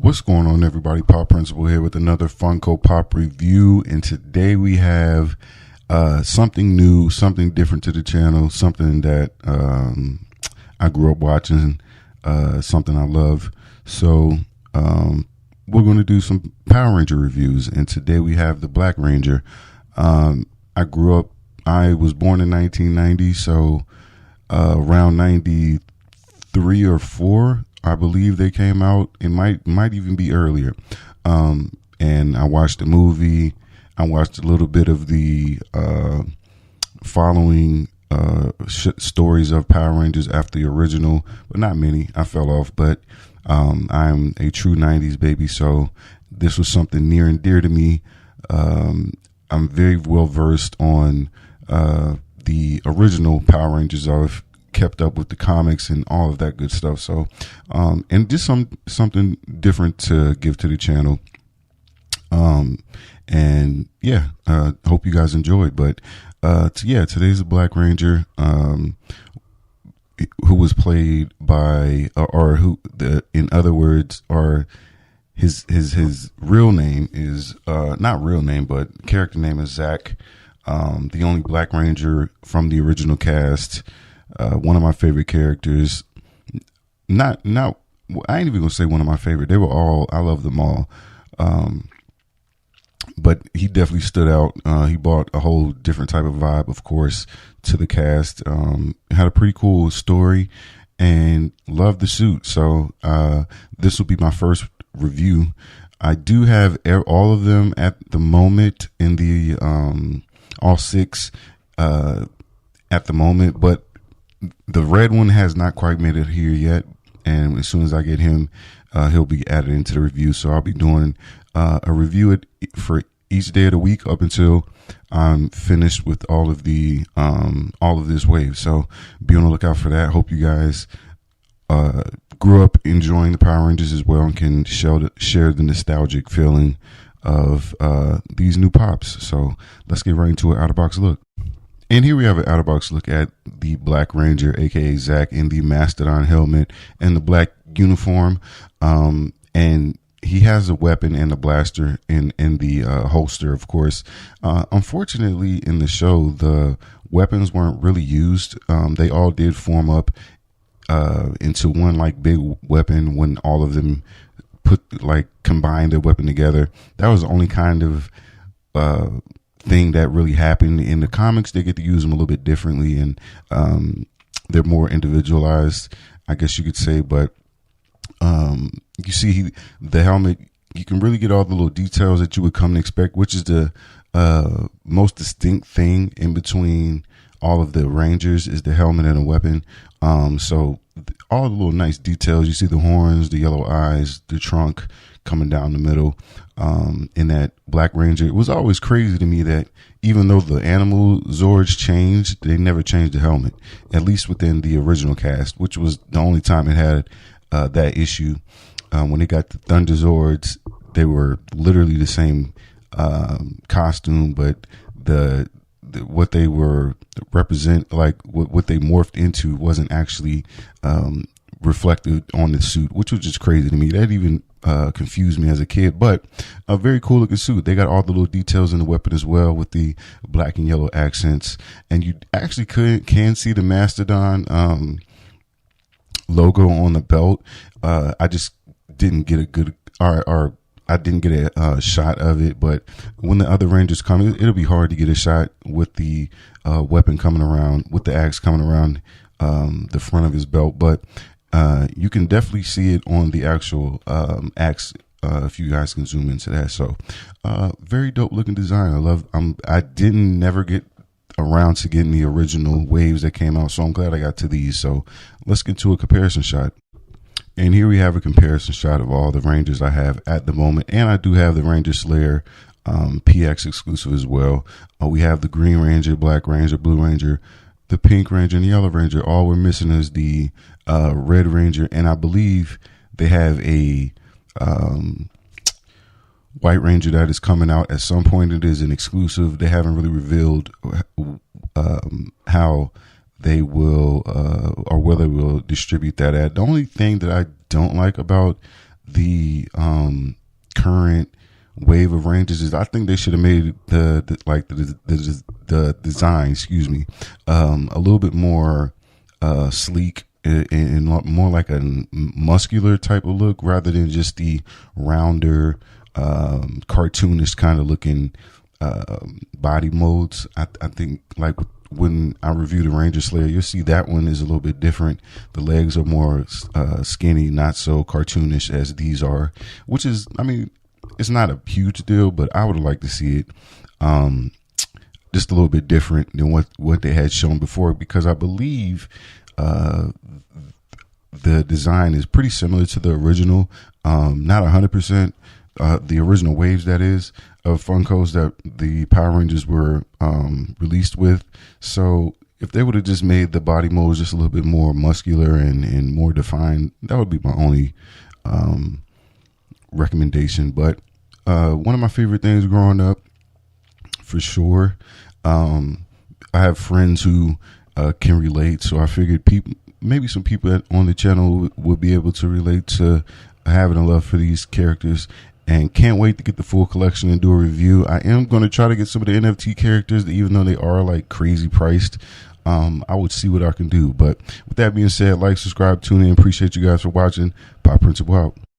What's going on, everybody? Pop Principal here with another Funko Pop review, and today we have something new, something different to the channel, something that I grew up watching, something I love. So we're going to do some Power Ranger reviews, and today we have the Black Ranger. I was born in 1990, so around 93 or 4. I believe they came out. It might even be earlier. And I watched the movie. I watched a little bit of the following stories of Power Rangers after the original, but not many. I fell off, but I'm a true 90s baby, so this was something near and dear to me. I'm very well versed on the original Power Rangers. I've kept up with the comics and all of that good stuff. So, and just something different to give to the channel. And yeah, hope you guys enjoyed. But today's the Black Ranger, who was played by, in other words, or his real name is not real name, but character name is Zach. The only Black Ranger from the original cast. One of my favorite characters. I ain't even gonna say one of my favorite. They were all, I love them all. But he definitely stood out. He brought a whole different type of vibe, of course, to the cast. Had a pretty cool story and loved the suit. So this will be my first review. I do have all of them at the moment in the all 6 at the moment, but the red one has not quite made it here yet, and as soon as I get him, he'll be added into the review. So I'll be doing a review for each day of the week up until I'm finished with all of this wave. So be on the lookout for that. Hope you guys grew up enjoying the Power Rangers as well and can share the nostalgic feeling of these new pops. So let's get right into an out-of-box look. And here we have an out-of-box look at the Black Ranger, aka Zach, in the Mastodon helmet and the black uniform. And he has a weapon and a blaster in the holster, of course. Unfortunately, in the show, the weapons weren't really used. They all did form up into one like big weapon when all of them combined their weapon together. That was the only kind of thing that really happened. In the comics, they get to use them a little bit differently, and they're more individualized, I guess you could say. But you see the helmet, you can really get all the little details that you would come to expect, which is the most distinct thing in between all of the Rangers is the helmet and a weapon. So all the little nice details, you see the horns, the yellow eyes, the trunk coming down the middle. In that Black Ranger, it was always crazy to me that even though the animal Zords changed, they never changed the helmet, at least within the original cast, which was the only time it had that issue. When they got the Thunder Zords, they were literally the same costume, but what they were represent, like what they morphed into, wasn't actually reflected on the suit, which was just crazy to me. That even confused me as a kid, but a very cool looking suit. They got all the little details in the weapon as well, with the black and yellow accents, and you actually can see the Mastodon logo on the belt. I just didn't get a good I didn't get a shot of it, but when the other Rangers come, it'll be hard to get a shot with the weapon coming around, with the axe coming around the front of his belt. But you can definitely see it on the actual axe if you guys can zoom into that. So very dope looking design. I didn't never get around to getting the original waves that came out, so I'm glad I got to these. So let's get to a comparison shot. And here we have a comparison shot of all the Rangers I have at the moment. And I do have the Ranger Slayer PX exclusive as well. We have the Green Ranger, Black Ranger, Blue Ranger, the Pink Ranger, and the Yellow Ranger. All we're missing is the Red Ranger. And I believe they have a White Ranger that is coming out at some point. It is an exclusive. They haven't really revealed how they will or whether they will distribute that at. The only thing that I don't like about the current wave of Rangers is I think they should have made the design, excuse me, a little bit more sleek and more like a muscular type of look rather than just the rounder, cartoonish kind of looking body molds. I think like when I review the Ranger Slayer, you'll see that one is a little bit different. The legs are more skinny, not so cartoonish as these are, which is, I mean, it's not a huge deal, but I would like to see it just a little bit different than what they had shown before, because I believe the design is pretty similar to the original, not 100%. The original waves, that is, of Funkos that the Power Rangers were released with. So if they would have just made the body molds just a little bit more muscular and more defined, that would be my only recommendation. But one of my favorite things growing up, for sure. I have friends who can relate, so I figured maybe some people on the channel would be able to relate to having a love for these characters, and can't wait to get the full collection and do a review. I am going to try to get some of the NFT characters, even though they are like crazy priced. I would see what I can do. But with that being said, like, subscribe, tune in. Appreciate you guys for watching. Pop Principal out.